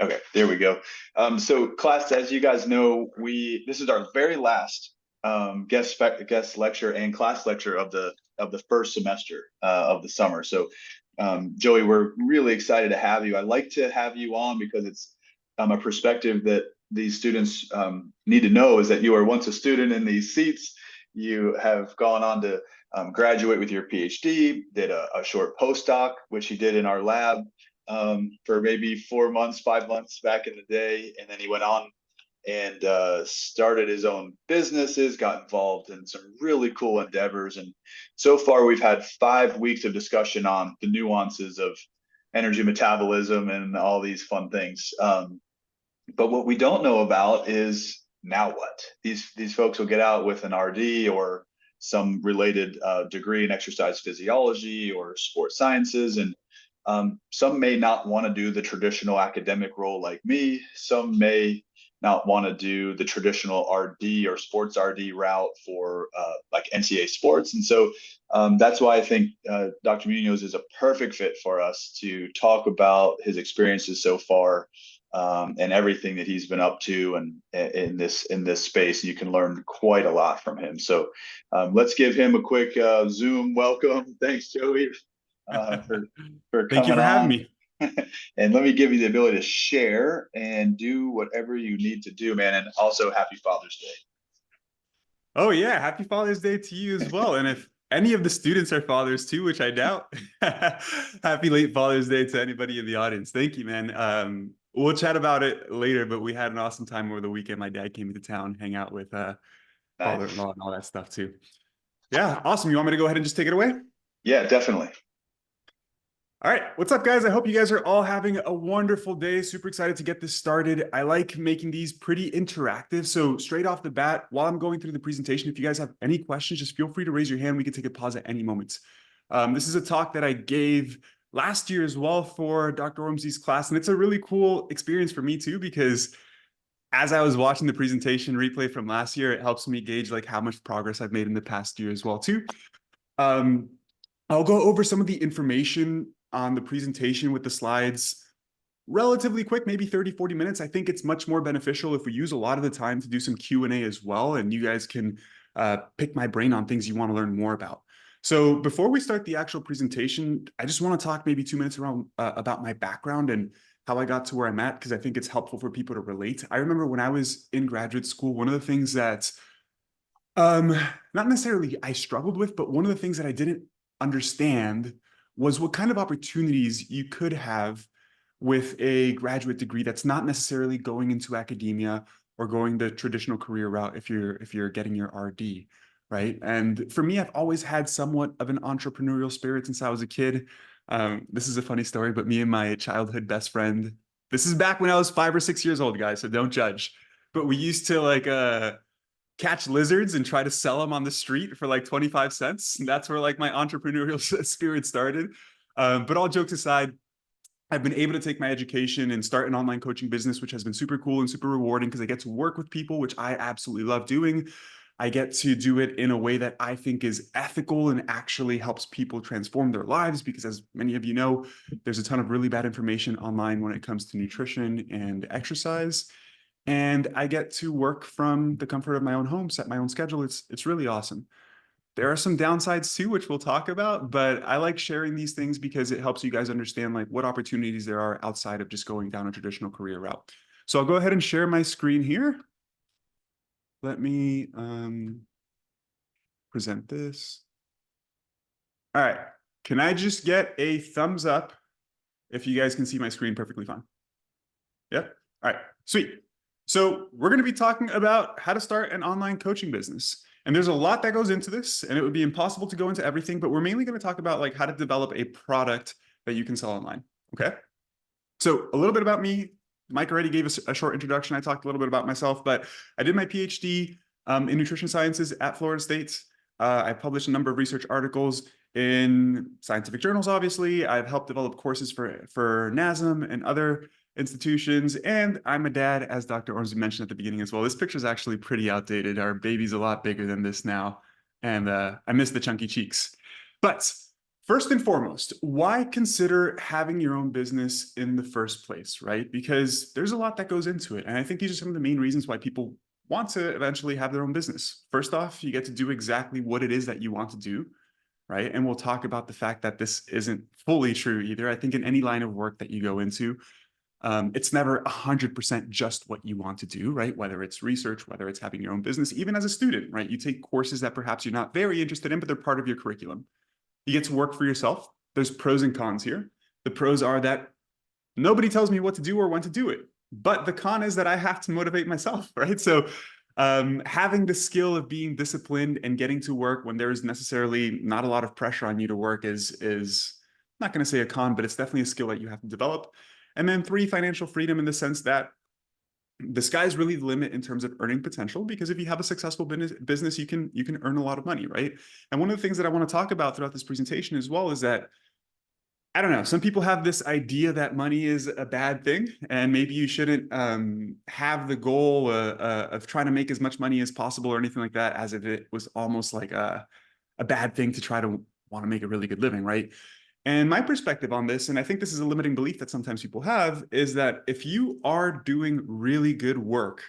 Okay, there we go. So class, as you guys know, this is our very last guest lecture and class lecture of the first semester of the summer. So Joey, we're really excited to have you. I like to have you on because it's a perspective that these students need to know is that you were once a student in these seats. You have gone on to graduate with your PhD, did a short postdoc, which you did in our lab for maybe 4 months, 5 months back in the day. And then he went on and started his own businesses, got involved in some really cool endeavors. And so far, we've had 5 weeks of discussion on the nuances of energy metabolism and all these fun things. But what we don't know about is now what? These folks will get out with an RD or some related degree in exercise physiology or sports sciences, and some may not want to do the traditional academic role like me. Some may not want to do the traditional RD or sports RD route for like NCAA sports. And so that's why I think Dr. Munoz is a perfect fit for us to talk about his experiences so far and everything that he's been up to and in this space. You can learn quite a lot from him. So let's give him a quick Zoom welcome. Thanks, Joey, for Thank you coming for having on. me. And let me give you the ability to share and do whatever you need to do, man. And also happy Father's Day. Oh yeah, happy Father's Day to you as well. And if any of the students are fathers too, which I doubt, happy late Father's Day to anybody in the audience. Thank you, man. We'll chat about it later, but we had an awesome time over the weekend. My dad came into town, hang out with Nice. father-in-law and all that stuff too. Yeah, awesome. You want me to go ahead and just take it away? Yeah, definitely. All right, what's up, guys? I hope you guys are all having a wonderful day. Super excited to get this started. I like making these pretty interactive. So straight off the bat, while I'm going through the presentation, if you guys have any questions, just feel free to raise your hand. We can take a pause at any moment. This is a talk that I gave last year as well for Dr. Ormsey's class, and it's a really cool experience for me too, because as I was watching the presentation replay from last year, it helps me gauge like how much progress I've made in the past year as well too. Um, I'll go over some of the information on the presentation with the slides relatively quick, maybe 30, 40 minutes. I think it's much more beneficial if we use a lot of the time to do some Q&A as well, and you guys can pick my brain on things you want to learn more about. So before we start the actual presentation, I just want to talk maybe 2 minutes around about my background and how I got to where I'm at, because I think it's helpful for people to relate. I remember when I was in graduate school, one of the things that not necessarily I struggled with, but one of the things that I didn't understand was what kind of opportunities you could have with a graduate degree that's not necessarily going into academia or going the traditional career route if you're getting your RD, right? And for me, I've always had somewhat of an entrepreneurial spirit since I was a kid. This is a funny story, but me and my childhood best friend, this is back when I was 5 or 6 years old, guys, so don't judge. But we used to like catch lizards and try to sell them on the street for like 25 cents. And that's where like my entrepreneurial spirit started. But all jokes aside, I've been able to take my education and start an online coaching business, which has been super cool and super rewarding because I get to work with people, which I absolutely love doing. I get to do it in a way that I think is ethical and actually helps people transform their lives because, as many of you know, there's a ton of really bad information online when it comes to nutrition and exercise. And I get to work from the comfort of my own home, set my own schedule. It's really awesome. There are some downsides too, which we'll talk about, but I like sharing these things because it helps you guys understand like what opportunities there are outside of just going down a traditional career route. So I'll go ahead and share my screen here. Let me present this. All right. Can I just get a thumbs up if you guys can see my screen perfectly fine? Yep. All right. Sweet. So we're going to be talking about how to start an online coaching business. And there's a lot that goes into this, and it would be impossible to go into everything, but we're mainly going to talk about like how to develop a product that you can sell online. Okay. So a little bit about me. Mike already gave us a short introduction. I talked a little bit about myself, but I did my PhD in nutrition sciences at Florida State. I published a number of research articles in scientific journals, obviously. I've helped develop courses for NASM and other institutions, and I'm a dad, as Dr. Ormsby mentioned at the beginning as well. This picture is actually pretty outdated. Our baby's a lot bigger than this now, and I miss the chunky cheeks. But First and foremost, why consider having your own business in the first place, right? Because there's a lot that goes into it. And I think these are some of the main reasons why people want to eventually have their own business. First off, you get to do exactly what it is that you want to do, right? And we'll talk about the fact that this isn't fully true either. I think in any line of work that you go into, it's never 100% just what you want to do, right? Whether it's research, whether it's having your own business, even as a student, right? You take courses that perhaps you're not very interested in, but they're part of your curriculum. You get to work for yourself. There's pros and cons here. The pros are that nobody tells me what to do or when to do it. But the con is that I have to motivate myself, right? So having the skill of being disciplined and getting to work when there's necessarily not a lot of pressure on you to work is not going to say a con, but it's definitely a skill that you have to develop. And then three, financial freedom in the sense that the sky's really the limit in terms of earning potential, because if you have a successful business, you can earn a lot of money, right? And one of the things that I want to talk about throughout this presentation as well is that I don't know, some people have this idea that money is a bad thing, and maybe you shouldn't have the goal of trying to make as much money as possible or anything like that, as if it was almost like a bad thing to try to want to make a really good living, right? And my perspective on this, and I think this is a limiting belief that sometimes people have, is that if you are doing really good work,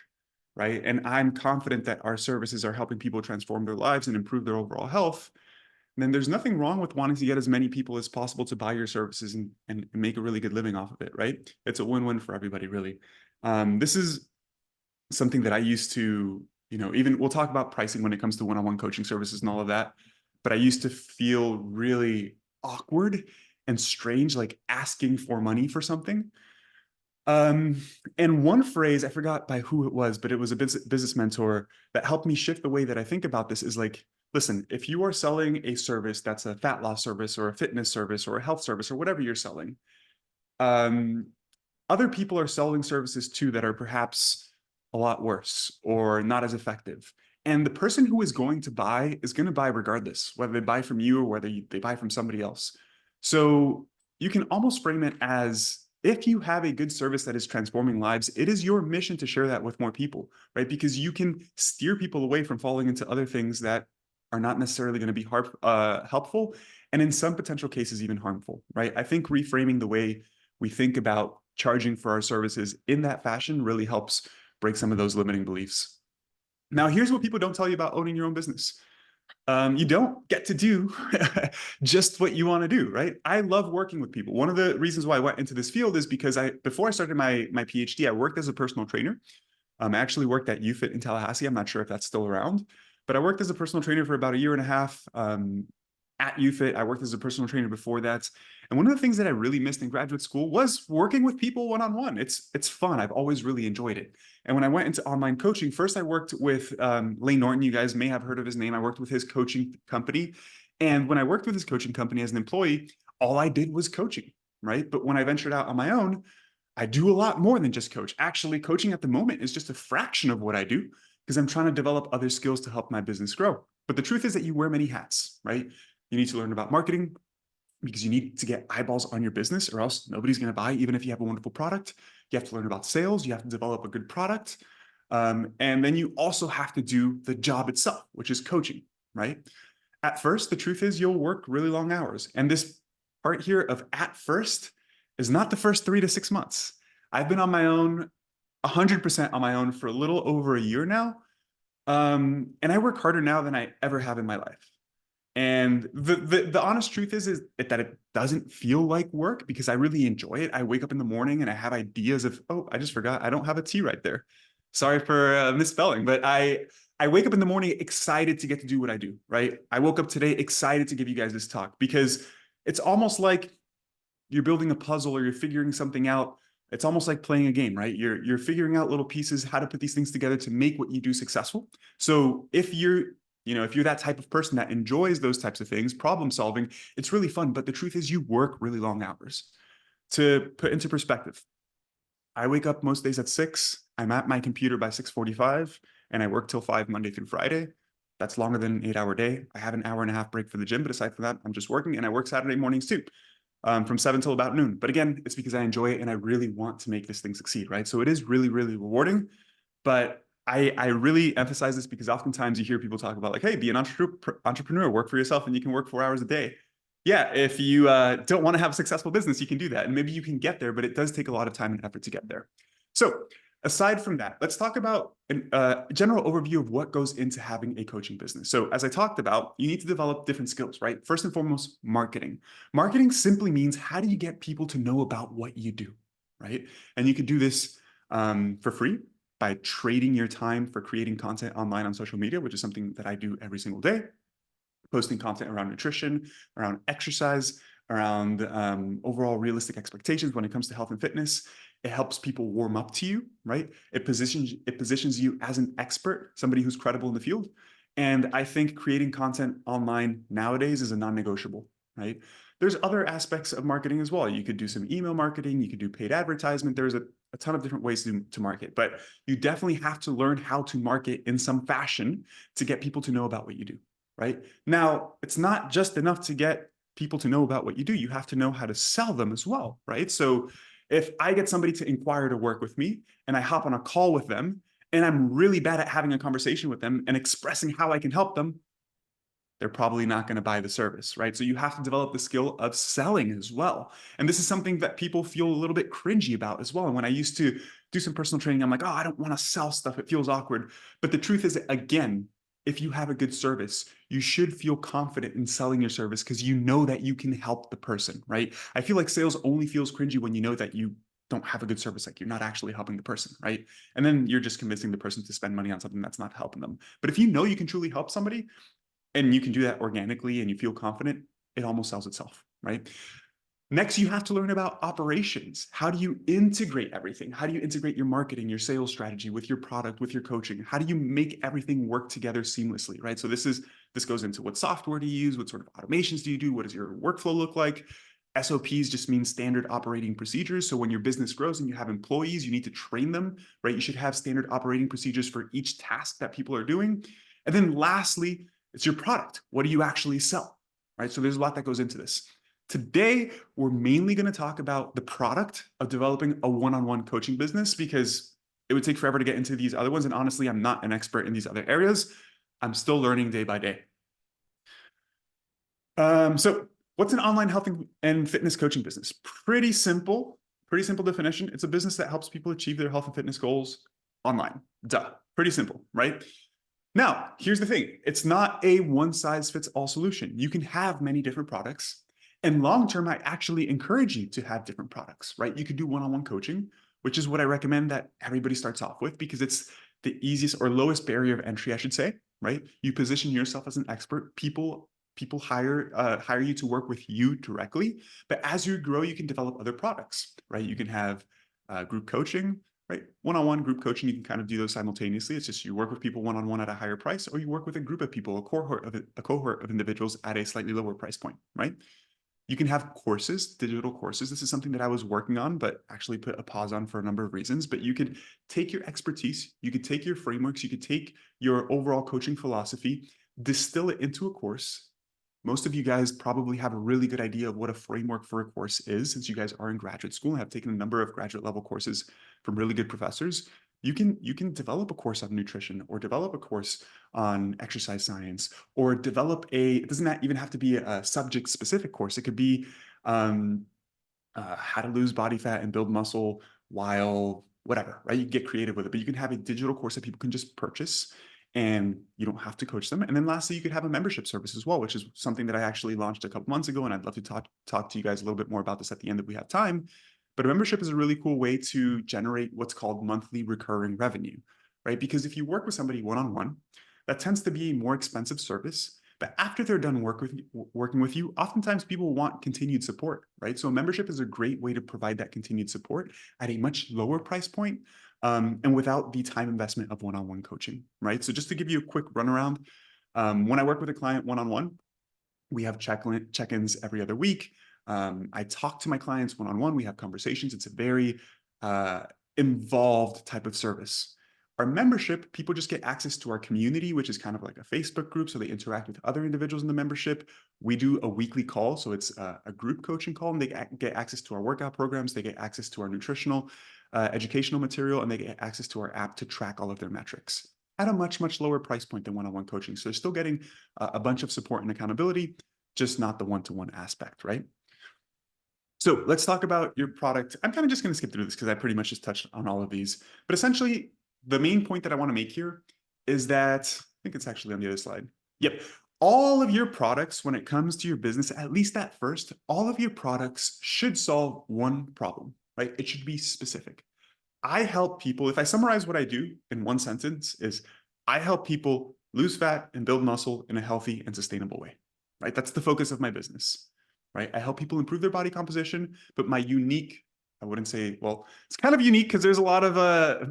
right, and I'm confident that our services are helping people transform their lives and improve their overall health, then there's nothing wrong with wanting to get as many people as possible to buy your services and make a really good living off of it, right? It's a win-win for everybody, really. This is something that I used to, even we'll talk about pricing when it comes to one-on-one coaching services and all of that, but I used to feel really awkward and strange, like asking for money for something. And one phrase, I forgot by who it was, but it was a business mentor that helped me shift the way that I think about this is like, listen, if you are selling a service that's a fat loss service or a fitness service or a health service or whatever you're selling, um, other people are selling services too that are perhaps a lot worse or not as effective. And the person who is going to buy regardless, whether they buy from you or whether they buy from somebody else. So you can almost frame it as if you have a good service that is transforming lives, it is your mission to share that with more people, right? Because you can steer people away from falling into other things that are not necessarily going to be helpful, and in some potential cases, even harmful, right? I think reframing the way we think about charging for our services in that fashion really helps break some of those limiting beliefs. Now, here's what people don't tell you about owning your own business. You don't get to do just what you want to do, right? I love working with people. One of the reasons why I went into this field is because before I started my PhD, I worked as a personal trainer. I actually worked at UFIT in Tallahassee. I'm not sure if that's still around, but I worked as a personal trainer for about a year and a half at UFIT. I worked as a personal trainer before that. And one of the things that I really missed in graduate school was working with people one-on-one. It's fun. I've always really enjoyed it. And when I went into online coaching, first I worked with Lane Norton. You guys may have heard of his name. I worked with his coaching company. And when I worked with his coaching company as an employee, all I did was coaching, right? But when I ventured out on my own, I do a lot more than just coach. Actually, coaching at the moment is just a fraction of what I do because I'm trying to develop other skills to help my business grow. But the truth is that you wear many hats, right? You need to learn about marketing because you need to get eyeballs on your business or else nobody's going to buy, even if you have a wonderful product. You have to learn about sales. You have to develop a good product. And then you also have to do the job itself, which is coaching, right? At first, the truth is you'll work really long hours. And this part here of at first is not the first 3 to 6 months. I've been on my own, 100% on my own for a little over a year now. And I work harder now than I ever have in my life. And the honest truth is that it doesn't feel like work because I really enjoy it. I wake up in the morning and I have ideas of, oh, I just forgot I don't have a T right there. Sorry for misspelling, but I wake up in the morning excited to get to do what I do, right? I woke up today excited to give you guys this talk because it's almost like you're building a puzzle or you're figuring something out. It's almost like playing a game, right? You're figuring out little pieces, how to put these things together to make what you do successful. So if you're that type of person that enjoys those types of things, problem solving, it's really fun. But the truth is you work really long hours. To put into perspective, I wake up most days at 6. I'm at my computer by 6:45 and I work till 5 Monday through Friday. That's longer than an 8-hour day. I have an hour and a half break for the gym, but aside from that, I'm just working, and I work Saturday mornings too, from 7 till about noon. But again, it's because I enjoy it and I really want to make this thing succeed, right? So it is really, really rewarding. But I really emphasize this because oftentimes you hear people talk about like, hey, be an entrepreneur, work for yourself, and you can work 4 hours a day. Yeah, if you don't want to have a successful business, you can do that. And maybe you can get there, but it does take a lot of time and effort to get there. So, aside from that, let's talk about a general overview of what goes into having a coaching business. So, as I talked about, you need to develop different skills, right? First and foremost, marketing. Marketing simply means how do you get people to know about what you do, right? And you can do this for free by trading your time for creating content online on social media, which is something that I do every single day, posting content around nutrition, around exercise, around overall realistic expectations when it comes to health and fitness. It helps people warm up to you, right? It positions you as an expert, somebody who's credible in the field. And I think creating content online nowadays is a non-negotiable, right? There's other aspects of marketing as well. You could do some email marketing, you could do paid advertisement. There's a ton of different ways to market, but you definitely have to learn how to market in some fashion to get people to know about what you do, right? Now, it's not just enough to get people to know about what you do. You have to know how to sell them as well, right? So if I get somebody to inquire to work with me and I hop on a call with them and I'm really bad at having a conversation with them and expressing how I can help them, they're probably not going to buy the service, right? So you have to develop the skill of selling as well. And this is something that people feel a little bit cringy about as well. And when I used to do some personal training, I'm like, oh, I don't want to sell stuff. It feels awkward. But the truth is, again, if you have a good service, you should feel confident in selling your service because you know that you can help the person, right? I feel like sales only feels cringy when you know that you don't have a good service, like you're not actually helping the person, right? And then you're just convincing the person to spend money on something that's not helping them. But if you know you can truly help somebody, and you can do that organically and you feel confident, it almost sells itself, right? Next, you have to learn about operations. How do you integrate everything? How do you integrate your marketing, your sales strategy with your product, with your coaching? How do you make everything work together seamlessly, right? So this goes into what software do you use? What sort of automations do you do? What does your workflow look like? SOPs just mean standard operating procedures. So when your business grows and you have employees, you need to train them, right? You should have standard operating procedures for each task that people are doing. And then lastly, it's your product. What do you actually sell, right? So there's a lot that goes into this. Today, we're mainly going to talk about the product of developing a one-on-one coaching business because it would take forever to get into these other ones. And honestly, I'm not an expert in these other areas. I'm still learning day by day. So what's an online health and fitness coaching business? Pretty simple definition. It's a business that helps people achieve their health and fitness goals online. Duh. Pretty simple, right? Now, here's the thing. It's not a one-size-fits-all solution. You can have many different products. And long-term, I actually encourage you to have different products, right? You could do one-on-one coaching, which is what I recommend that everybody starts off with because it's the easiest or lowest barrier of entry, I should say, right? You position yourself as an expert. People hire you to work with you directly. But as you grow, you can develop other products, right? You can have group coaching, right? One-on-one group coaching, you can kind of do those simultaneously. It's just you work with people one-on-one at a higher price, or you work with a group of people, a cohort of individuals at a slightly lower price point, right? You can have courses, digital courses. This is something that I was working on, but actually put a pause on for a number of reasons. But you could take your expertise, you could take your frameworks, you could take your overall coaching philosophy, distill it into a course. Most of you guys probably have a really good idea of what a framework for a course is since you guys are in graduate school and have taken a number of graduate level courses from really good professors. You can develop a course on nutrition or develop a course on exercise science or develop it doesn't even have to be a subject specific course. It could be how to lose body fat and build muscle while whatever, right? You can get creative with it, but you can have a digital course that people can just purchase and you don't have to coach them. And then lastly, you could have a membership service as well, which is something that I actually launched a couple months ago. And I'd love to talk to you guys a little bit more about this at the end if we have time. But a membership is a really cool way to generate what's called monthly recurring revenue, right? Because if you work with somebody one-on-one, that tends to be a more expensive service. But after they're done working with you, oftentimes people want continued support, right? So a membership is a great way to provide that continued support at a much lower price point and without the time investment of one-on-one coaching, right? So just to give you a quick runaround, when I work with a client one-on-one, we have check-ins every other week. I talk to my clients one-on-one. We have conversations. It's a very involved type of service. Our membership, people just get access to our community, which is kind of like a Facebook group. So they interact with other individuals in the membership. We do a weekly call. So it's a group coaching call, and they get access to our workout programs. They get access to our nutritional, educational material, and they get access to our app to track all of their metrics at a much, much lower price point than one-on-one coaching. So they're still getting a bunch of support and accountability. just not the one-to-one aspect, right? So let's talk about your product. I'm kind of just going to skip through this because I pretty much just touched on all of these. But essentially, the main point that I want to make here is that I think it's actually on the other slide. Yep. All of your products, when it comes to your business, at least at first, all of your products should solve one problem, right? It should be specific. I help people, if I summarize what I do in one sentence, is I help people lose fat and build muscle in a healthy and sustainable way, right? That's the focus of my business, right? I help people improve their body composition, but my unique, I wouldn't say, well, it's kind of unique because there's a lot of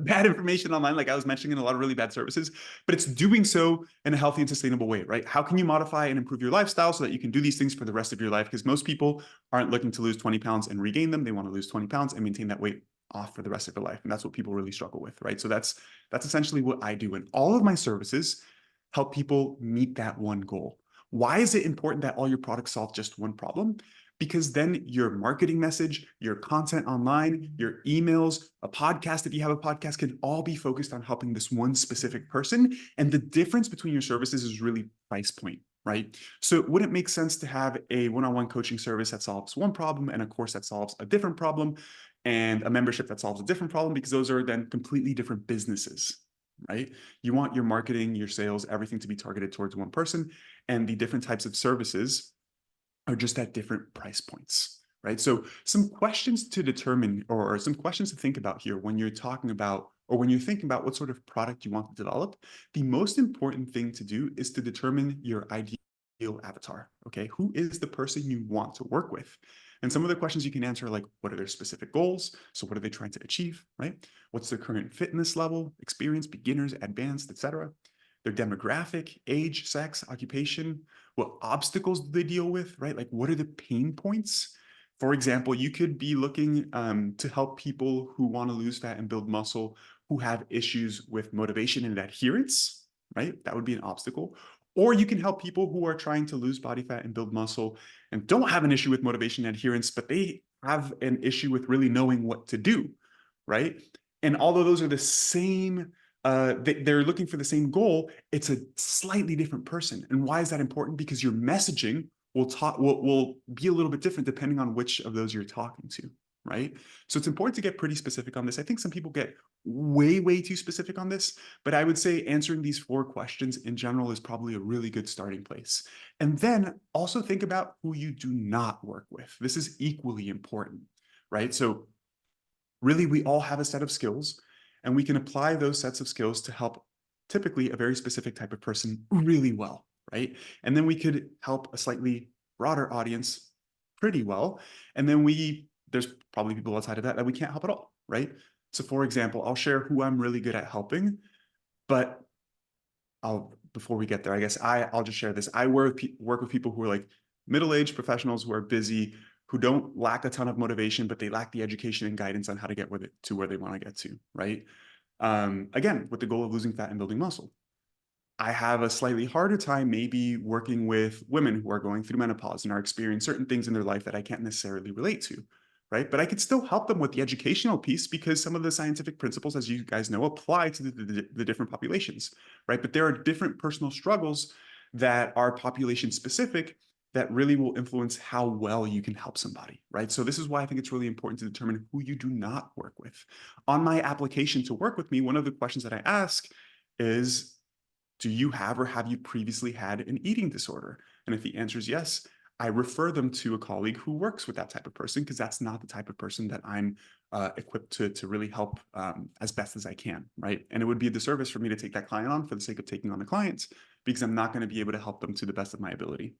bad information online, like I was mentioning, a lot of really bad services, but it's doing so in a healthy and sustainable way, right? How can you modify and improve your lifestyle so that you can do these things for the rest of your life? Because most people aren't looking to lose 20 pounds and regain them. They want to lose 20 pounds and maintain that weight off for the rest of their life. And that's what people really struggle with, right? So that's essentially what I do. And all of my services help people meet that one goal. Why is it important that all your products solve just one problem? Because then your marketing message, your content online, your emails, a podcast, if you have a podcast, can all be focused on helping this one specific person. And the difference between your services is really price point, right? So it wouldn't make sense to have a one-on-one coaching service that solves one problem and a course that solves a different problem and a membership that solves a different problem, because those are then completely different businesses, right? You want your marketing, your sales, everything to be targeted towards one person, and the different types of services are just at different price points, right? So some questions to determine, or some questions to think about here when you're talking about, or when you're thinking about what sort of product you want to develop, the most important thing to do is to determine your ideal avatar, okay? Who is the person you want to work with? And some of the questions you can answer are like, what are their specific goals? So what are they trying to achieve, right? What's their current fitness level, experience, beginners, advanced, etc. Their demographic, age, sex, occupation, what obstacles do they deal with, right? Like, what are the pain points? For example, you could be looking to help people who want to lose fat and build muscle who have issues with motivation and adherence, right? That would be an obstacle. Or you can help people who are trying to lose body fat and build muscle and don't have an issue with motivation and adherence, but they have an issue with really knowing what to do, right? And although those are the same, they're looking for the same goal, it's a slightly different person. And why is that important? Because your messaging will be a little bit different depending on which of those you're talking to, right? So it's important to get pretty specific on this. I think some people get way too specific on this, but I would say answering these 4 questions in general is probably a really good starting place. And then also think about who you do not work with. This is equally important, right? So really, we all have a set of skills, and we can apply those sets of skills to help typically a very specific type of person really well, right? And then we could help a slightly broader audience pretty well. And then there's probably people outside of that we can't help at all, right? So for example, I'll share who I'm really good at helping, but before we get there, I guess I'll just share this. I work with people who are like middle-aged professionals who are busy, who don't lack a ton of motivation, but they lack the education and guidance on how to get to where they want to get to, right? Again, with the goal of losing fat and building muscle. I have a slightly harder time maybe working with women who are going through menopause and are experiencing certain things in their life that I can't necessarily relate to, right? But I could still help them with the educational piece because some of the scientific principles, as you guys know, apply to the different populations, right? But there are different personal struggles that are population specific that really will influence how well you can help somebody, right? So this is why I think it's really important to determine who you do not work with. On my application to work with me, one of the questions that I ask is, do you have or have you previously had an eating disorder? And if the answer is yes, I refer them to a colleague who works with that type of person, because that's not the type of person that I'm equipped to really help as best as I can, right? And it would be a disservice for me to take that client on for the sake of taking on the client, because I'm not going to be able to help them to the best of my ability.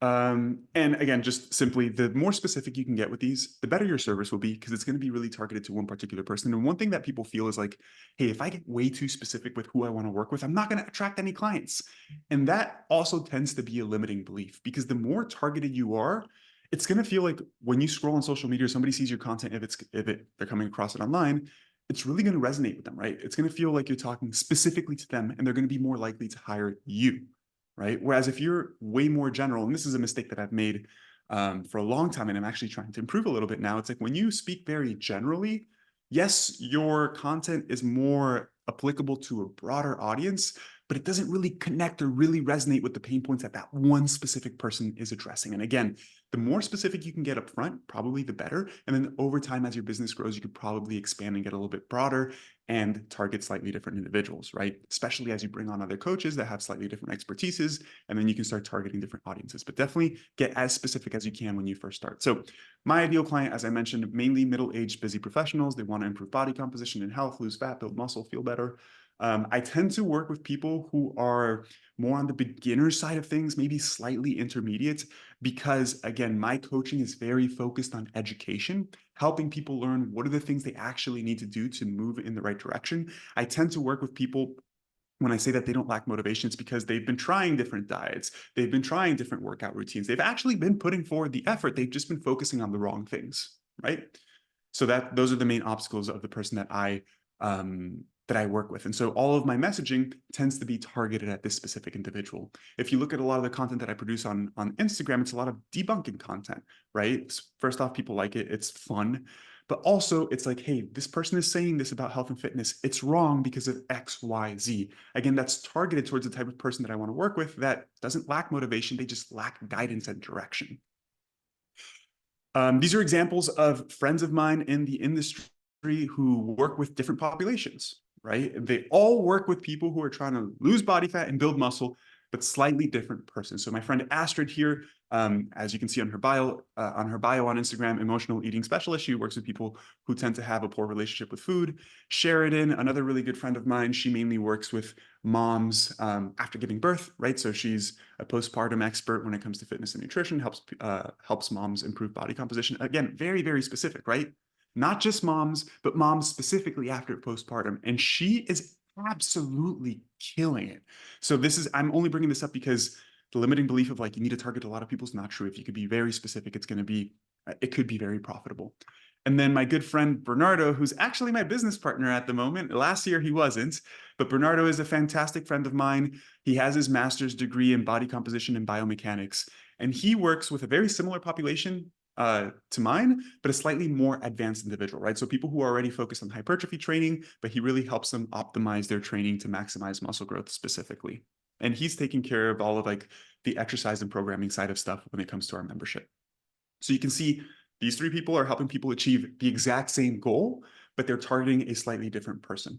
And again, just simply, the more specific you can get with these, the better your service will be, because it's going to be really targeted to one particular person. And one thing that people feel is like, hey, if I get way too specific with who I want to work with, I'm not going to attract any clients. And that also tends to be a limiting belief, because the more targeted you are, it's going to feel like when you scroll on social media, or somebody sees your content, they're coming across it online, it's really going to resonate with them, right? It's going to feel like you're talking specifically to them, and they're going to be more likely to hire you. Right? Whereas if you're way more general, and this is a mistake that I've made for a long time, and I'm actually trying to improve a little bit now, it's like when you speak very generally, yes, your content is more applicable to a broader audience, but it doesn't really connect or really resonate with the pain points that that one specific person is addressing. And again, the more specific you can get up front, probably the better. And then over time, as your business grows, you could probably expand and get a little bit broader and target slightly different individuals, right? Especially as you bring on other coaches that have slightly different expertises, and then you can start targeting different audiences. But definitely get as specific as you can when you first start. So my ideal client, as I mentioned, mainly middle-aged busy professionals. They want to improve body composition and health, lose fat, build muscle, feel better. I tend to work with people who are more on the beginner side of things, maybe slightly intermediate, because again, my coaching is very focused on education, helping people learn what are the things they actually need to do to move in the right direction. I tend to work with people, when I say that they don't lack motivation, it's because they've been trying different diets. They've been trying different workout routines. They've actually been putting forward the effort. They've just been focusing on the wrong things, right? So those are the main obstacles of the person that I work with. And so all of my messaging tends to be targeted at this specific individual. If you look at a lot of the content that I produce on Instagram, it's a lot of debunking content, right? First off, people like it. It's fun. But also it's like, hey, this person is saying this about health and fitness. It's wrong because of X, Y, Z. Again, that's targeted towards the type of person that I want to work with that doesn't lack motivation. They just lack guidance and direction. These are examples of friends of mine in the industry who work with different populations, right? They all work with people who are trying to lose body fat and build muscle, but slightly different persons. So my friend Astrid here, as you can see on her bio on Instagram, emotional eating specialist. She works with people who tend to have a poor relationship with food. Sheridan, another really good friend of mine, she mainly works with moms after giving birth, right? So she's a postpartum expert when it comes to fitness and nutrition, helps moms improve body composition. Again, very, very specific, right? Not just moms, but moms specifically after postpartum. And she is absolutely killing it. So I'm only bringing this up because the limiting belief of like, you need to target a lot of people is not true. If you could be very specific, it could be very profitable. And then my good friend Bernardo, who's actually my business partner at the moment. Last year he wasn't, but Bernardo is a fantastic friend of mine. He has his master's degree in body composition and biomechanics, and he works with a very similar population to mine, but a slightly more advanced individual, right? So people who are already focused on hypertrophy training, but he really helps them optimize their training to maximize muscle growth specifically. And he's taking care of all of like the exercise and programming side of stuff when it comes to our membership. So you can see these three people are helping people achieve the exact same goal, but they're targeting a slightly different person.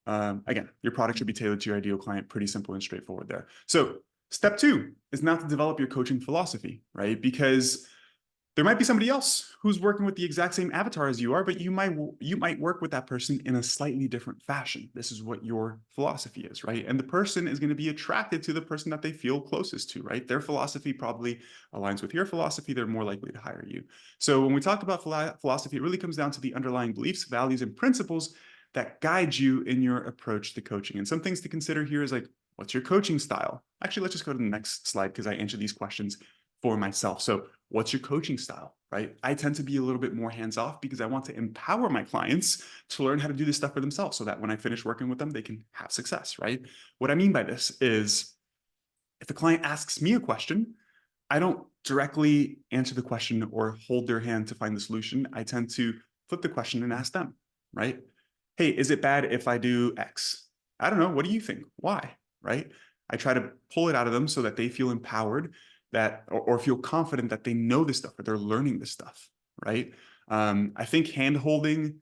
Again, your product should be tailored to your ideal client. Pretty simple and straightforward there. So step 2 is now to develop your coaching philosophy, right? Because there might be somebody else who's working with the exact same avatar as you are, but you might work with that person in a slightly different fashion. This is what your philosophy is, right? And the person is going to be attracted to the person that they feel closest to, right? Their philosophy probably aligns with your philosophy. They're more likely to hire you. So when we talk about philosophy, it really comes down to the underlying beliefs, values, and principles that guide you in your approach to coaching. And some things to consider here is like, what's your coaching style? Actually, let's just go to the next slide because I answer these questions for myself. So what's your coaching style, right? I tend to be a little bit more hands-off because I want to empower my clients to learn how to do this stuff for themselves so that when I finish working with them, they can have success, right? What I mean by this is if the client asks me a question, I don't directly answer the question or hold their hand to find the solution. I tend to flip the question and ask them, right? Hey, is it bad if I do X? I don't know. What do you think? Why? Right? I try to pull it out of them so that they feel empowered or feel confident that they know this stuff or they're learning this stuff, right? I think hand holding,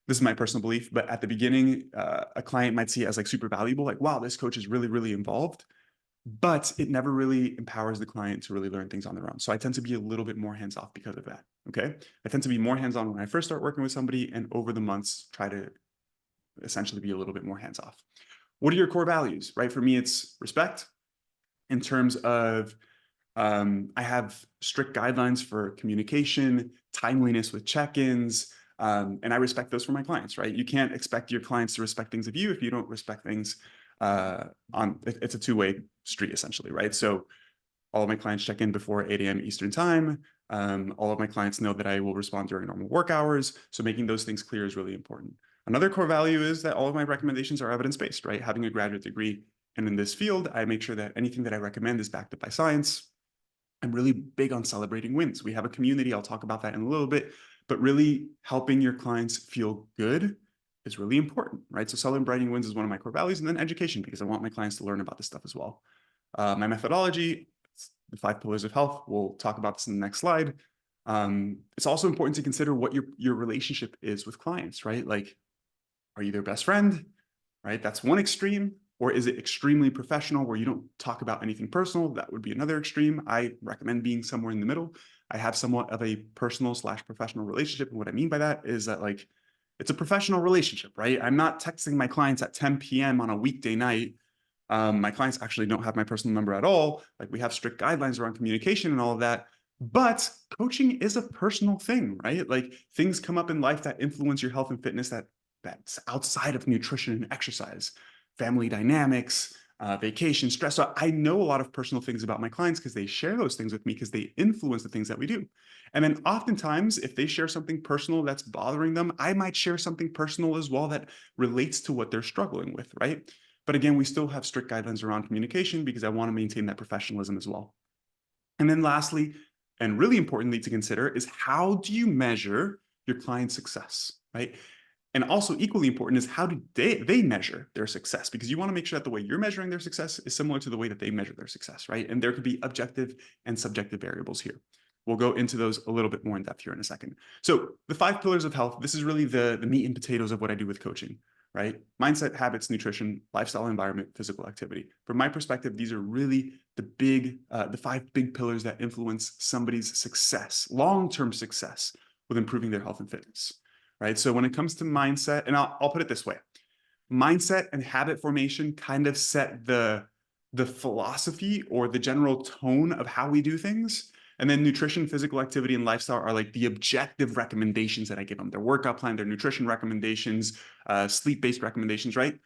this is my personal belief, but at the beginning, a client might see it as like super valuable, like, wow, this coach is really, really involved, but it never really empowers the client to really learn things on their own. So I tend to be a little bit more hands-off because of that, okay? I tend to be more hands-on when I first start working with somebody, and over the months, try to essentially be a little bit more hands-off. What are your core values, right? For me, it's respect in terms of I have strict guidelines for communication, timeliness with check-ins, and I respect those for my clients, right? You can't expect your clients to respect things of you if you don't respect things it's a two-way street essentially, right? So all of my clients check in before 8 a.m. Eastern time. All of my clients know that I will respond during normal work hours. So making those things clear is really important. Another core value is that all of my recommendations are evidence-based, right? Having a graduate degree and in this field, I make sure that anything that I recommend is backed up by science. I'm really big on celebrating wins. We have a community. I'll talk about that in a little bit, but really helping your clients feel good is really important, right? So celebrating wins is one of my core values, and then education, because I want my clients to learn about this stuff as well. My methodology, the 5 pillars of health. We'll talk about this in the next slide. It's also important to consider what your relationship is with clients, right? Like, are you their best friend, right? That's one extreme. Or is it extremely professional where you don't talk about anything personal? That would be another extreme. I recommend being somewhere in the middle. I have somewhat of a personal/professional relationship. And what I mean by that is that, like, it's a professional relationship, right? I'm not texting my clients at 10 p.m. on a weekday night. My clients actually don't have my personal number at all. Like, we have strict guidelines around communication and all of that. But coaching is a personal thing, right? Like, things come up in life that influence your health and fitness that's outside of nutrition and exercise, family dynamics, vacation, stress. So I know a lot of personal things about my clients because they share those things with me, because they influence the things that we do. And then oftentimes, if they share something personal that's bothering them, I might share something personal as well that relates to what they're struggling with, right? But again, we still have strict guidelines around communication because I want to maintain that professionalism as well. And then lastly, and really importantly to consider, is how do you measure your client's success, right? And also equally important is how do they measure their success, because you want to make sure that the way you're measuring their success is similar to the way that they measure their success, right? And there could be objective and subjective variables here. We'll go into those a little bit more in depth here in a second. So the 5 pillars of health, this is really the meat and potatoes of what I do with coaching, right? Mindset, habits, nutrition, lifestyle, environment, physical activity. From my perspective, these are really the 5 big pillars that influence somebody's success, long-term success with improving their health and fitness, right? So when it comes to mindset, and I'll put it this way, mindset and habit formation kind of set the philosophy or the general tone of how we do things. And then nutrition, physical activity, and lifestyle are like the objective recommendations that I give them. Their workout plan, their nutrition recommendations, sleep-based recommendations, right?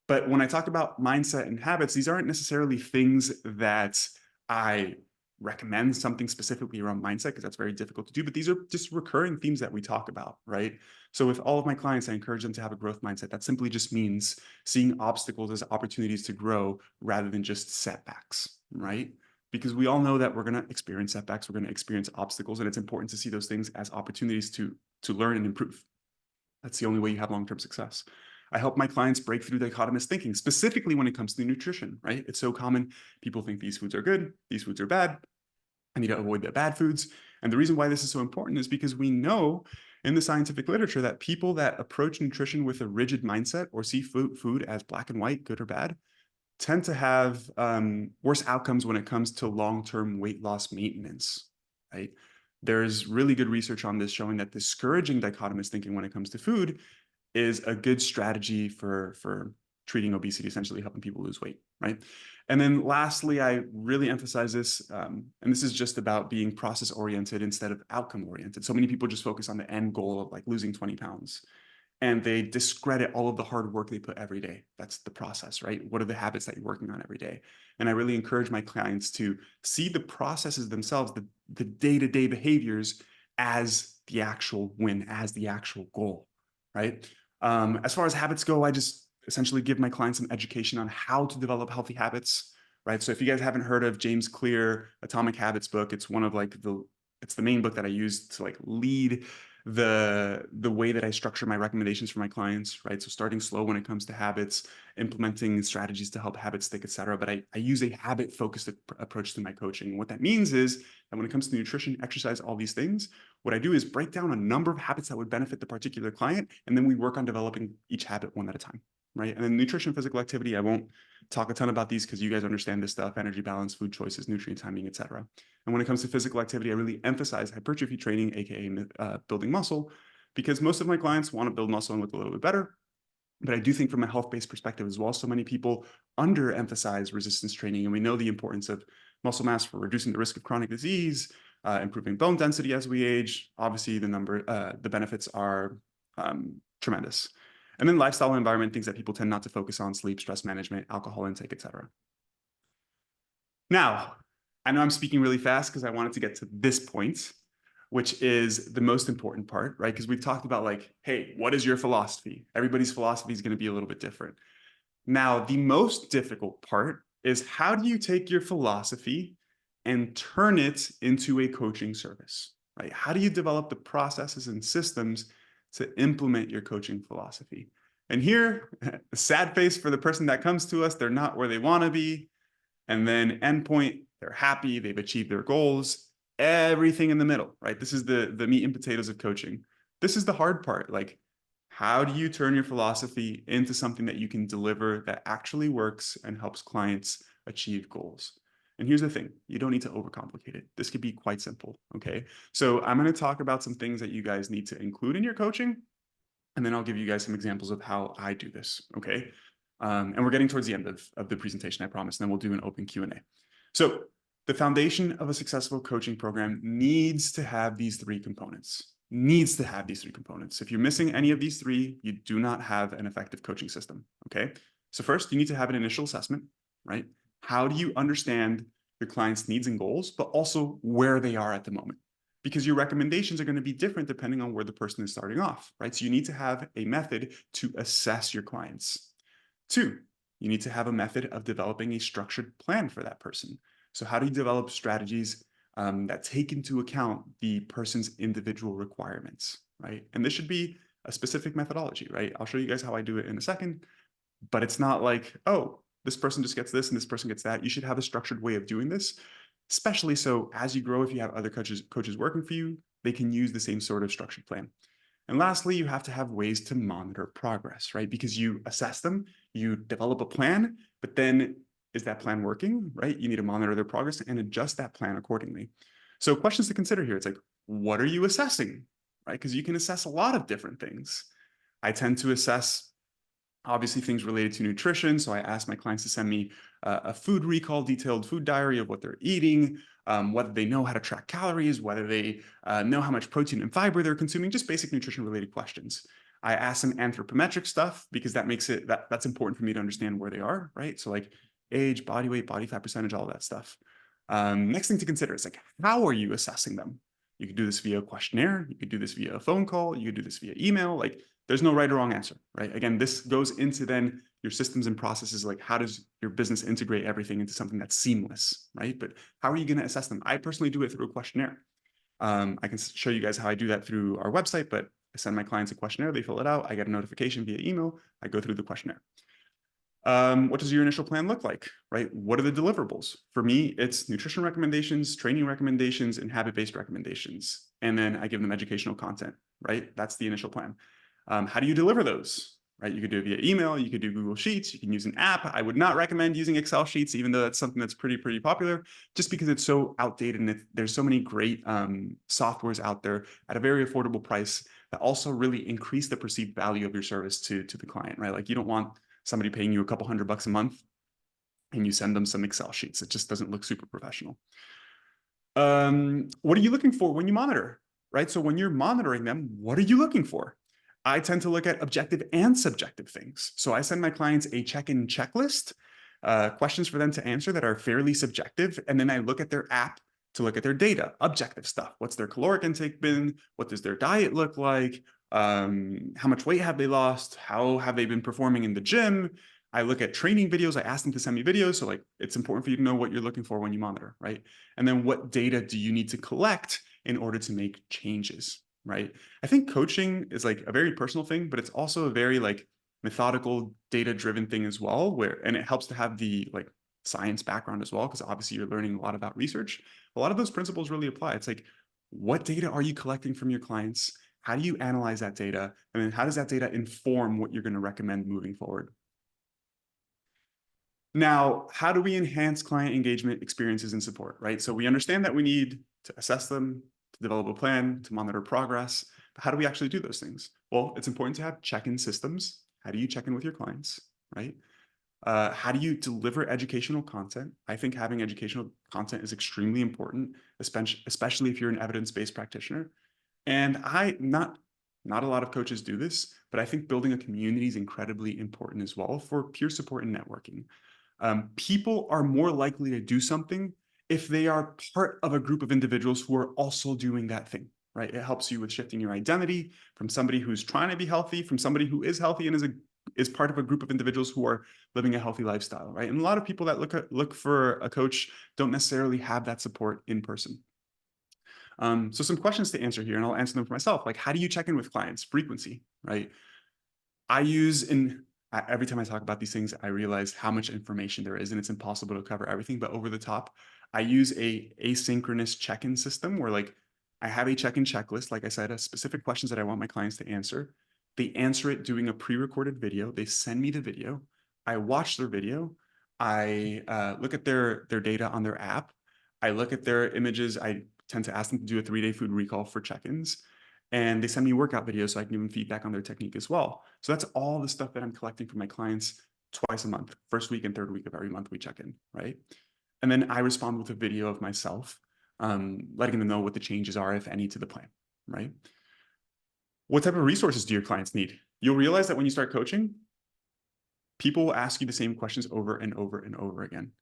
But when I talk about mindset and habits, these aren't necessarily things that I recommend something specifically around mindset, because that's very difficult to do. But these are just recurring themes that we talk about, right? So with all of my clients, I encourage them to have a growth mindset. That simply just means seeing obstacles as opportunities to grow rather than just setbacks, right? Because we all know that we're going to experience setbacks, we're going to experience obstacles, and it's important to see those things as opportunities to learn and improve. That's the only way you have long-term success. I help my clients break through dichotomous thinking, specifically when it comes to nutrition, right? It's so common. People think these foods are good, these foods are bad. I need to avoid the bad foods. And the reason why this is so important is because we know in the scientific literature that people that approach nutrition with a rigid mindset or see food as black and white, good or bad, tend to have worse outcomes when it comes to long-term weight loss maintenance, right? There's really good research on this showing that discouraging dichotomous thinking when it comes to food is a good strategy for treating obesity, essentially helping people lose weight, right? And then lastly, I really emphasize this, and this is just about being process-oriented instead of outcome-oriented. So many people just focus on the end goal of like losing 20 pounds, and they discredit all of the hard work they put every day. That's the process, right? What are the habits that you're working on every day? And I really encourage my clients to see the processes themselves, the day-to-day behaviors, as the actual win, as the actual goal, right? As far as habits go, I just essentially give my clients some education on how to develop healthy habits, right? So if you guys haven't heard of James Clear Atomic Habits book, it's one of like it's the main book that I use to like lead the way that I structure my recommendations for my clients, right? So starting slow when it comes to habits, implementing strategies to help habits stick, et cetera. But I use a habit-focused approach to my coaching. What that means is that when it comes to nutrition, exercise, all these things, what I do is break down a number of habits that would benefit the particular client, and then we work on developing each habit one at a time, right? And then nutrition, physical activity, I won't talk a ton about these because you guys understand this stuff: energy balance, food choices, nutrient timing, et cetera. And when it comes to physical activity, I really emphasize hypertrophy training, aka building muscle, because most of my clients want to build muscle and look a little bit better. But I do think from a health-based perspective as well, so many people underemphasize resistance training, and we know the importance of muscle mass for reducing the risk of chronic disease, improving bone density as we age. Obviously, the benefits are tremendous. And then lifestyle and environment, things that people tend not to focus on: sleep, stress management, alcohol intake, et cetera. Now, I know I'm speaking really fast because I wanted to get to this point, which is the most important part, right? Because we've talked about like, hey, what is your philosophy? Everybody's philosophy is going to be a little bit different. Now, the most difficult part is, how do you take your philosophy and turn it into a coaching service, right? How do you develop the processes and systems to implement your coaching philosophy? And here, a sad face for the person that comes to us, they're not where they want to be. And then endpoint, they're happy, they've achieved their goals, everything in the middle, right? This is the meat and potatoes of coaching. This is the hard part. Like, how do you turn your philosophy into something that you can deliver that actually works and helps clients achieve goals? And here's the thing, you don't need to overcomplicate it. This could be quite simple, okay? So I'm going to talk about some things that you guys need to include in your coaching, and then I'll give you guys some examples of how I do this, okay? And we're getting towards the end of the presentation, I promise, and then we'll do an open Q&A. So the foundation of a successful coaching program needs to have these three components. Needs to have these three components. If you're missing any of these three, you do not have an effective coaching system, okay? So first, you need to have an initial assessment, right? How do you understand your client's needs and goals, but also where they are at the moment? Because your recommendations are going to be different depending on where the person is starting off, right? So you need to have a method to assess your clients. Two, you need to have a method of developing a structured plan for that person. So how do you develop strategies that take into account the person's individual requirements, right? And this should be a specific methodology, right? I'll show you guys how I do it in a second, but it's not like, oh, this person just gets this and this person gets that. You should have a structured way of doing this, especially so as you grow, if you have other coaches working for you, they can use the same sort of structured plan. And lastly, you have to have ways to monitor progress, right? Because you assess them, you develop a plan, but then is that plan working, right? You need to monitor their progress and adjust that plan accordingly. So questions to consider here, it's like, what are you assessing, right? Because you can assess a lot of different things. I tend to assess obviously things related to nutrition. So I ask my clients to send me a food recall, detailed food diary of what they're eating, whether they know how to track calories, whether they know how much protein and fiber they're consuming, just basic nutrition related questions. I ask them anthropometric stuff because that makes it, that's important for me to understand where they are, right? So like age, body weight, body fat percentage, all of that stuff. Next thing to consider is like, how are you assessing them? You could do this via a questionnaire. You could do this via a phone call. You could do this via email. Like there's no right or wrong answer, right? Again, this goes into then your systems and processes, like how does your business integrate everything into something that's seamless, right? But how are you going to assess them? I personally do it through a questionnaire. I can show you guys how I do that through our website, but I send my clients a questionnaire, they fill it out, I get a notification via email, I go through the questionnaire. What does your initial plan look like, right? What are the deliverables? For me, it's nutrition recommendations, training recommendations, and habit-based recommendations. And then I give them educational content, right? That's the initial plan. How do you deliver those, right? You could do it via email, you could do Google Sheets, you can use an app. I would not recommend using Excel sheets, even though that's something that's pretty popular, just because it's so outdated and there's so many great softwares out there at a very affordable price that also really increase the perceived value of your service to the client, right? Like you don't want somebody paying you a couple $100 a month and you send them some Excel sheets. It just doesn't look super professional. What are you looking for when you monitor, right? So when you're monitoring them, what are you looking for? I tend to look at objective and subjective things. So I send my clients a check-in checklist, questions for them to answer that are fairly subjective. And then I look at their app to look at their data, objective stuff. What's their caloric intake been? What does their diet look like? How much weight have they lost? How have they been performing in the gym? I look at training videos. I ask them to send me videos. So like, it's important for you to know what you're looking for when you monitor, right? And then what data do you need to collect in order to make changes, right? I think coaching is like a very personal thing, but it's also a very like methodical, data-driven thing as well, and it helps to have the like science background as well, because obviously you're learning a lot about research. A lot of those principles really apply. It's like, what data are you collecting from your clients? How do you analyze that data? And then how does that data inform what you're going to recommend moving forward? Now, how do we enhance client engagement experiences and support, right? So we understand that we need to assess them, to develop a plan, to monitor progress. But how do we actually do those things? Well, it's important to have check-in systems. How do you check in with your clients, right? How do you deliver educational content? I think having educational content is extremely important, especially if you're an evidence-based practitioner. And not a lot of coaches do this, but I think building a community is incredibly important as well for peer support and networking. People are more likely to do something if they are part of a group of individuals who are also doing that thing, right? It helps you with shifting your identity from somebody who's trying to be healthy, from somebody who is healthy and is part of a group of individuals who are living a healthy lifestyle, right? And a lot of people that look for a coach don't necessarily have that support in person. So some questions to answer here, and I'll answer them for myself. Like, how do you check in with clients? Frequency, right? every time I talk about these things, I realize how much information there is, and it's impossible to cover everything. But over the top, I use a asynchronous check-in system where like I have a check-in checklist, like I said, specific questions that I want my clients to answer. They answer it doing a pre-recorded video. They send me the video. I watch their video. I look at their data on their app. I look at their images. I tend to ask them to do a 3-day food recall for check-ins. And they send me workout videos so I can give them feedback on their technique as well. So that's all the stuff that I'm collecting from my clients twice a month, first week and third week of every month we check in, right? And then I respond with a video of myself, letting them know what the changes are, if any, to the plan, right? What type of resources do your clients need? You'll realize that when you start coaching, people will ask you the same questions over and over and over again.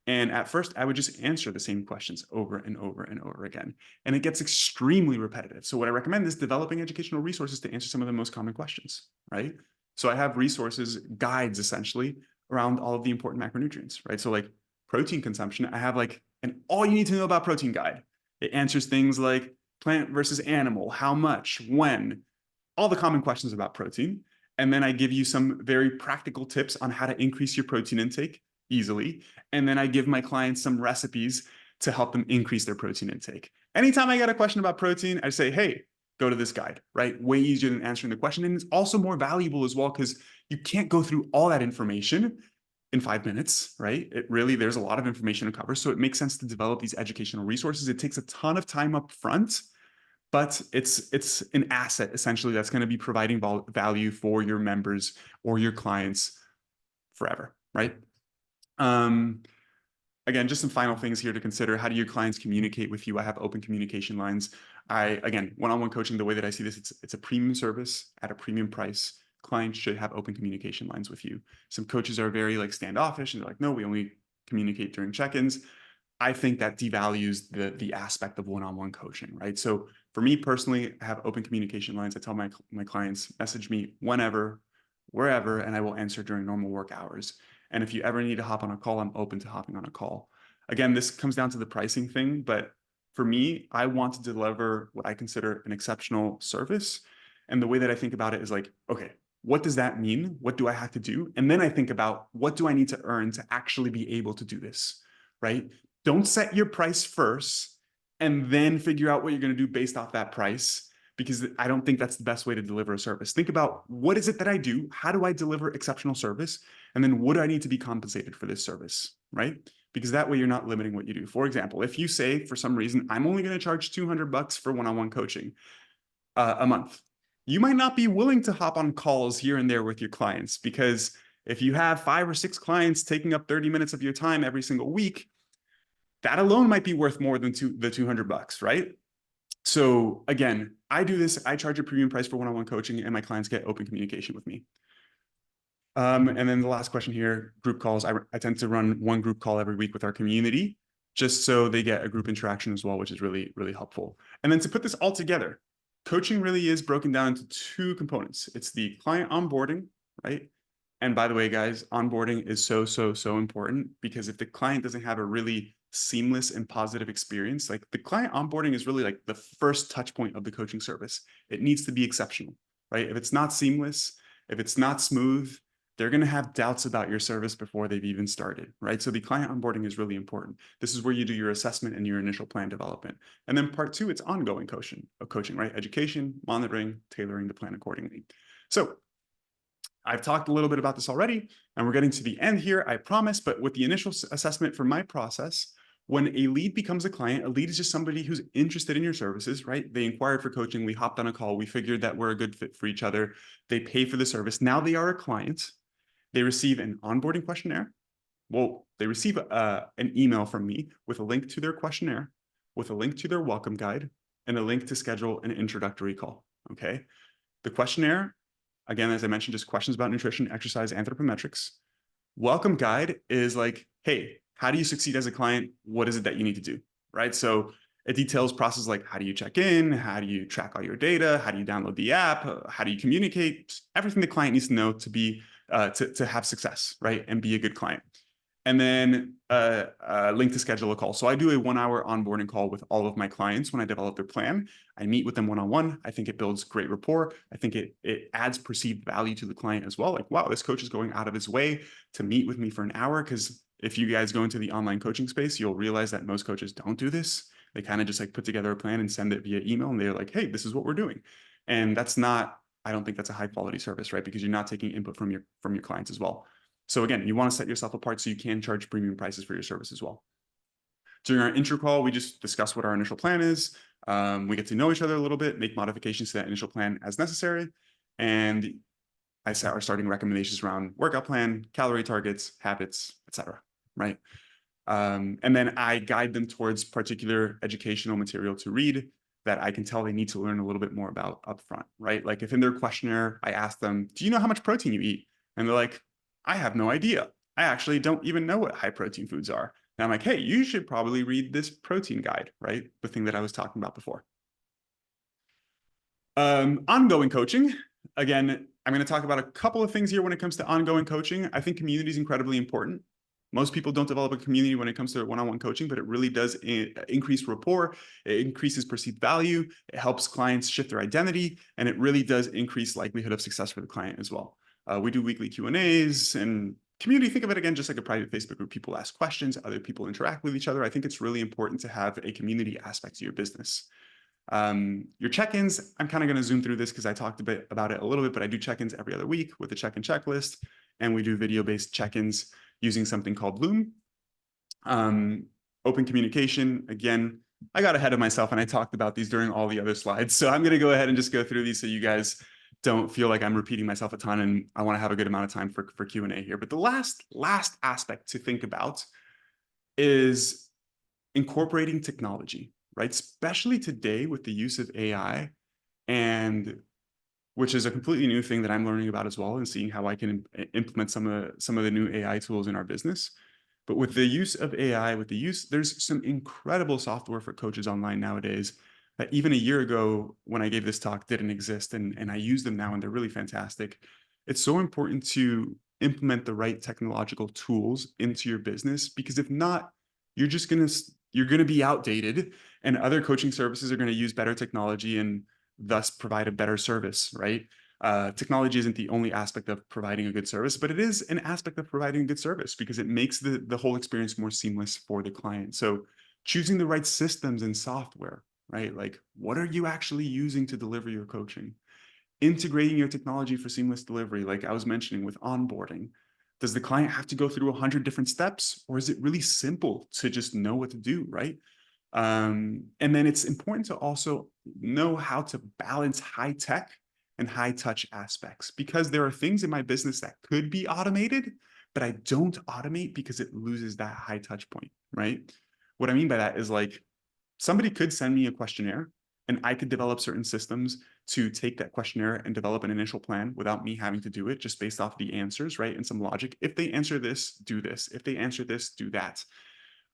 And at first, I would just answer the same questions over and over and over again. And it gets extremely repetitive. So what I recommend is developing educational resources to answer some of the most common questions, right? So I have resources, guides essentially, around all of the important macronutrients, right? So like protein consumption, I have like an all you need to know about protein guide. It answers things like plant versus animal, how much, when, all the common questions about protein. And then I give you some very practical tips on how to increase your protein intake easily. And then I give my clients some recipes to help them increase their protein intake. Anytime I get a question about protein, I say, hey, go to this guide, right? Way easier than answering the question. And it's also more valuable as well because you can't go through all that information in 5 minutes, right? There's a lot of information to cover. So it makes sense to develop these educational resources. It takes a ton of time up front, but it's an asset essentially that's going to be providing value for your members or your clients forever, right? Again, just some final things here to consider. How do your clients communicate with you? I have open communication lines. Again, one-on-one coaching, the way that I see this, it's a premium service at a premium price. Clients should have open communication lines with you. Some coaches are very like standoffish and they're like, no, we only communicate during check-ins. I think that devalues the aspect of one-on-one coaching, right? So for me personally, I have open communication lines. I tell my clients, message me whenever, wherever, and I will answer during normal work hours. And if you ever need to hop on a call, I'm open to hopping on a call. Again, this comes down to the pricing thing, but for me, I want to deliver what I consider an exceptional service. And the way that I think about it is like, okay, what does that mean? What do I have to do? And then I think about what do I need to earn to actually be able to do this, right? Don't set your price first and then figure out what you're going to do based off that price, because I don't think that's the best way to deliver a service. Think about what is it that I do? How do I deliver exceptional service? And then what do I need to be compensated for this service, right? Because that way you're not limiting what you do. For example, if you say for some reason, I'm only going to charge $200 for one-on-one coaching a month, you might not be willing to hop on calls here and there with your clients, because if you have 5 or 6 clients taking up 30 minutes of your time every single week, that alone might be worth more than the $200, right? So again, I do this, I charge a premium price for one-on-one coaching and my clients get open communication with me. And then the last question here, group calls. I tend to run one group call every week with our community, just so they get a group interaction as well, which is really, really helpful. And then to put this all together, coaching really is broken down into 2 components. It's the client onboarding, right? And by the way, guys, onboarding is so, so, so important, because if the client doesn't have a really seamless and positive experience, like the client onboarding is really like the first touch point of the coaching service. It needs to be exceptional, right? If it's not seamless, if it's not smooth, they're going to have doubts about your service before they've even started, right? So the client onboarding is really important. This is where you do your assessment and your initial plan development. And then part 2, it's ongoing coaching, right? Education, monitoring, tailoring the plan accordingly. So I've talked a little bit about this already, and we're getting to the end here, I promise, but with the initial assessment for my process, when a lead becomes a client, a lead is just somebody who's interested in your services, right? They inquired for coaching, we hopped on a call, we figured that we're a good fit for each other, they pay for the service, now they are a client, they receive an onboarding questionnaire. Well, they receive an email from me with a link to their questionnaire, with a link to their welcome guide, and a link to schedule an introductory call, okay? The questionnaire, again, as I mentioned, just questions about nutrition, exercise, anthropometrics. Welcome guide is like, hey, how do you succeed as a client? What is it that you need to do, right? So it details processes like how do you check in? How do you track all your data? How do you download the app? How do you communicate? Everything the client needs to know to be to have success, right? And be a good client. and then a link to schedule a call. So I do a 1 hour onboarding call with all of my clients when I develop their plan. I meet with them one-on-one. I think it builds great rapport. I think it adds perceived value to the client as well. Like, wow, this coach is going out of his way to meet with me for an hour. Because if you guys go into the online coaching space, you'll realize that most coaches don't do this. They kind of just like put together a plan and send it via email, and they're like, hey, this is what we're doing. And that's not, I don't think that's a high quality service, right? Because you're not taking input from your clients as well. So again, you want to set yourself apart so you can charge premium prices for your service as well. During our intro call, we just discuss what our initial plan is. We get to know each other a little bit, make modifications to that initial plan as necessary. And I set our starting recommendations around workout plan, calorie targets, habits, etc. Right. And then I guide them towards particular educational material to read that I can tell they need to learn a little bit more about upfront, right? Like if in their questionnaire, I ask them, do you know how much protein you eat? And they're like, I have no idea. I actually don't even know what high protein foods are. And I'm like, hey, you should probably read this protein guide, right? The thing that I was talking about before. Ongoing coaching. Again, I'm going to talk about a couple of things here when it comes to ongoing coaching. I think community is incredibly important. Most people don't develop a community when it comes to one-on-one coaching, but it really does increase rapport. It increases perceived value. It helps clients shift their identity, and it really does increase likelihood of success for the client as well. We do weekly Q&As, and community, think of it again just like a private Facebook group. People ask questions, other people interact with each other. I think it's really important to have a community aspect to your business. Your check-ins, I'm kind of going to zoom through this because I talked a bit about it a little bit, but I do check-ins every other week with a check-in checklist, and we do video-based check-ins using something called Loom. Open communication, again, I got ahead of myself and I talked about these during all the other slides. So I'm going to go ahead and just go through these so you guys don't feel like I'm repeating myself a ton, and I want to have a good amount of time for Q&A here. But the last aspect to think about is incorporating technology, right? Especially today with the use of AI, and which is a completely new thing that I'm learning about as well, and seeing how I can implement some of the new AI tools in our business. But with the use of AI, there's some incredible software for coaches online nowadays that even a year ago when I gave this talk didn't exist, and I use them now and they're really fantastic. It's so important to implement the right technological tools into your business, because if not, you're going to be outdated, and other coaching services are going to use better technology and thus provide a better service, right? Technology isn't the only aspect of providing a good service, but it is an aspect of providing a good service because it makes the whole experience more seamless for the client. So choosing the right systems and software, right? Like, what are you actually using to deliver your coaching? Integrating your technology for seamless delivery, like I was mentioning with onboarding. Does the client have to go through 100 different steps, or is it really simple to just know what to do, right? And then it's important to also know how to balance high tech and high touch aspects, because there are things in my business that could be automated, but I don't automate because it loses that high touch point, right? What I mean by that is, like, somebody could send me a questionnaire and I could develop certain systems to take that questionnaire and develop an initial plan without me having to do it, just based off the answers, right? And some logic. If they answer this, do this. If they answer this, do that.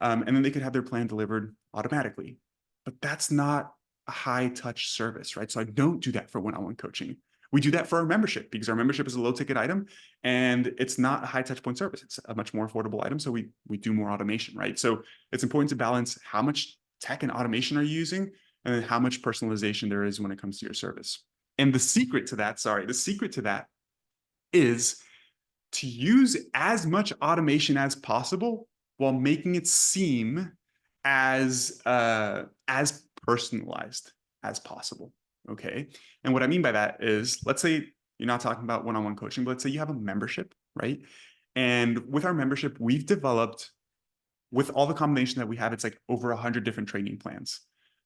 And then they could have their plan delivered automatically. But that's not a high touch service, right? So I don't do that for one-on-one coaching. We do that for our membership because our membership is a low ticket item and it's not a high touch point service. It's a much more affordable item. So we do more automation, right? So it's important to balance how much tech and automation are you using, and then how much personalization there is when it comes to your service. And the secret to that is to use as much automation as possible while making it seem as personalized as possible. Okay. And what I mean by that is, let's say you're not talking about one-on-one coaching, but let's say you have a membership, right? And with our membership, we've developed, with all the combination that we have, it's like over 100 different training plans.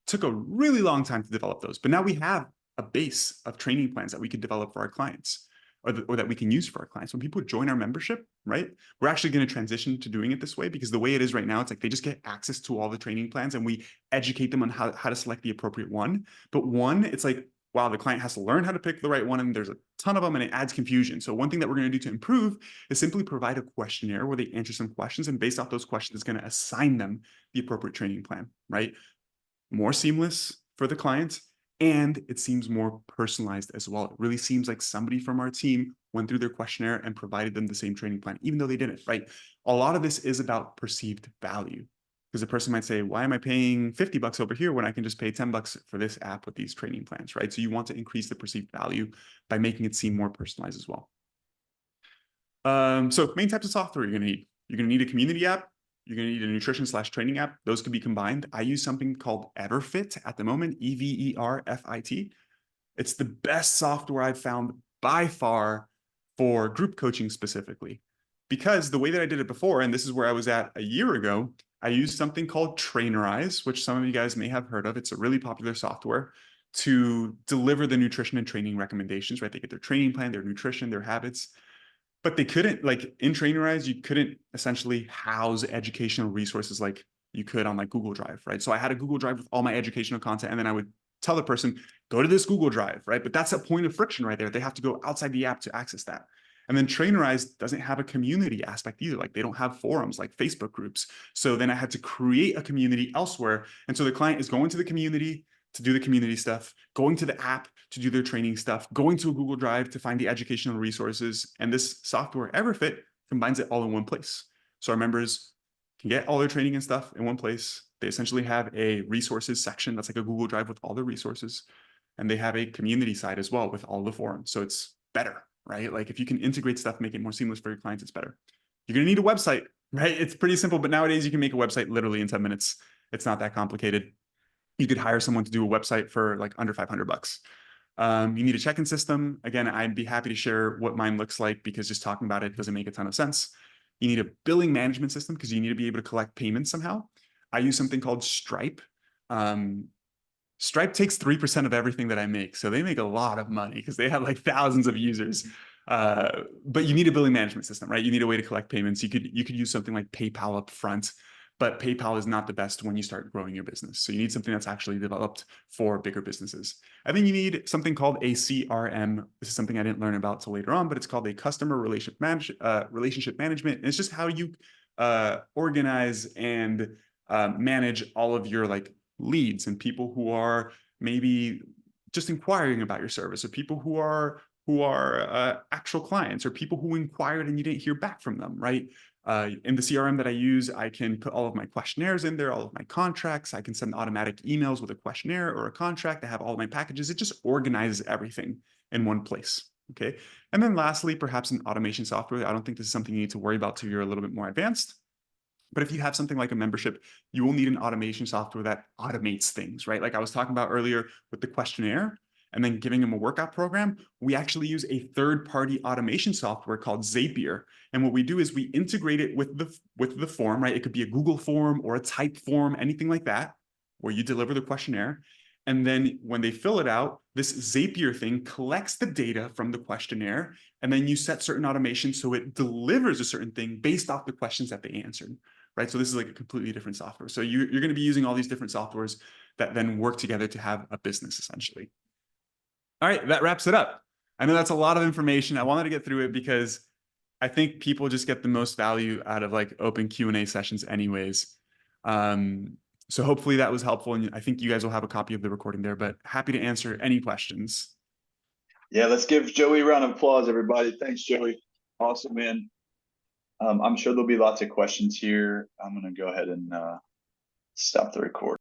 Took a really long time to develop those, but now we have a base of training plans that we could develop for our clients, or that we can use for our clients. When people join our membership, right, we're actually going to transition to doing it this way, because the way it is right now, it's like they just get access to all the training plans and we educate them on how to select the appropriate one. But one, it's like, wow, the client has to learn how to pick the right one, and there's a ton of them and it adds confusion. So one thing that we're going to do to improve is simply provide a questionnaire where they answer some questions, and based off those questions, it's going to assign them the appropriate training plan, right? More seamless for the client, and it seems more personalized as well. It really seems like somebody from our team went through their questionnaire, and provided them the same training plan, even though they didn't, right? A lot of this is about perceived value. Because a person might say, why am I paying $50 over here when I can just pay $10 for this app with these training plans, right? So you want to increase the perceived value by making it seem more personalized as well. So main types of software you're going to need. You're going to need a community app. You're going to need a nutrition/training app. Those could be combined. I use something called Everfit at the moment, Everfit. It's the best software I've found by far for group coaching specifically. Because the way that I did it before, and this is where I was at a year ago, I used something called Trainerize, which some of you guys may have heard of. It's a really popular software to deliver the nutrition and training recommendations, right? They get their training plan, their nutrition, their habits. But they couldn't, like in Trainerize, you couldn't essentially house educational resources like you could on like Google Drive, right? So I had a Google Drive with all my educational content, and then I would tell the person, go to this Google Drive, right? But that's a point of friction right there. They have to go outside the app to access that. And then Trainerize doesn't have a community aspect either. Like they don't have forums like Facebook groups. So then I had to create a community elsewhere. And so the client is going to the community to do the community stuff, going to the app to do their training stuff, going to a Google Drive to find the educational resources. And this software, Everfit, combines it all in one place. So our members can get all their training and stuff in one place. They essentially have a resources section that's like a Google Drive with all the resources. And they have a community side as well with all the forums. So it's better, right? Like if you can integrate stuff, make it more seamless for your clients, it's better. You're going to need a website, right? It's pretty simple, but nowadays you can make a website literally in 10 minutes. It's not that complicated. You could hire someone to do a website for like under $500. You need a check-in system. Again, I'd be happy to share what mine looks like because just talking about it doesn't make a ton of sense. You need a billing management system because you need to be able to collect payments somehow. I use something called Stripe. Stripe takes 3% of everything that I make. So they make a lot of money because they have like thousands of users. But you need a billing management system, right? You need a way to collect payments. You could use something like PayPal up front, but PayPal is not the best when you start growing your business. So you need something that's actually developed for bigger businesses. I think you need something called a CRM. This is something I didn't learn about till later on, but it's called a customer relationship management. And it's just how you organize and manage all of your like leads and people who are maybe just inquiring about your service, or people who are actual clients, or people who inquired and you didn't hear back from them, right? In the CRM that I use, I can put all of my questionnaires in there, all of my contracts. I can send automatic emails with a questionnaire or a contract. I have all of my packages. It just organizes everything in one place. Okay. And then lastly, perhaps an automation software. I don't think this is something you need to worry about till you're a little bit more advanced. But if you have something like a membership, you will need an automation software that automates things, right? Like I was talking about earlier with the questionnaire and then giving them a workout program, we actually use a third-party automation software called Zapier. And what we do is we integrate it with the form, right? It could be a Google form or a type form, anything like that, where you deliver the questionnaire. And then when they fill it out, this Zapier thing collects the data from the questionnaire, and then you set certain automation so it delivers a certain thing based off the questions that they answered, right? So this is like a completely different software. So you're going to be using all these different softwares that then work together to have a business essentially. All right, that wraps it up. I know that's a lot of information. I wanted to get through it because I think people just get the most value out of like open Q&A sessions anyways. So hopefully that was helpful. And I think you guys will have a copy of the recording there, but happy to answer any questions. Yeah, let's give Joey a round of applause, everybody. Thanks, Joey. Awesome, man. I'm sure there'll be lots of questions here. I'm going to go ahead and stop the recording.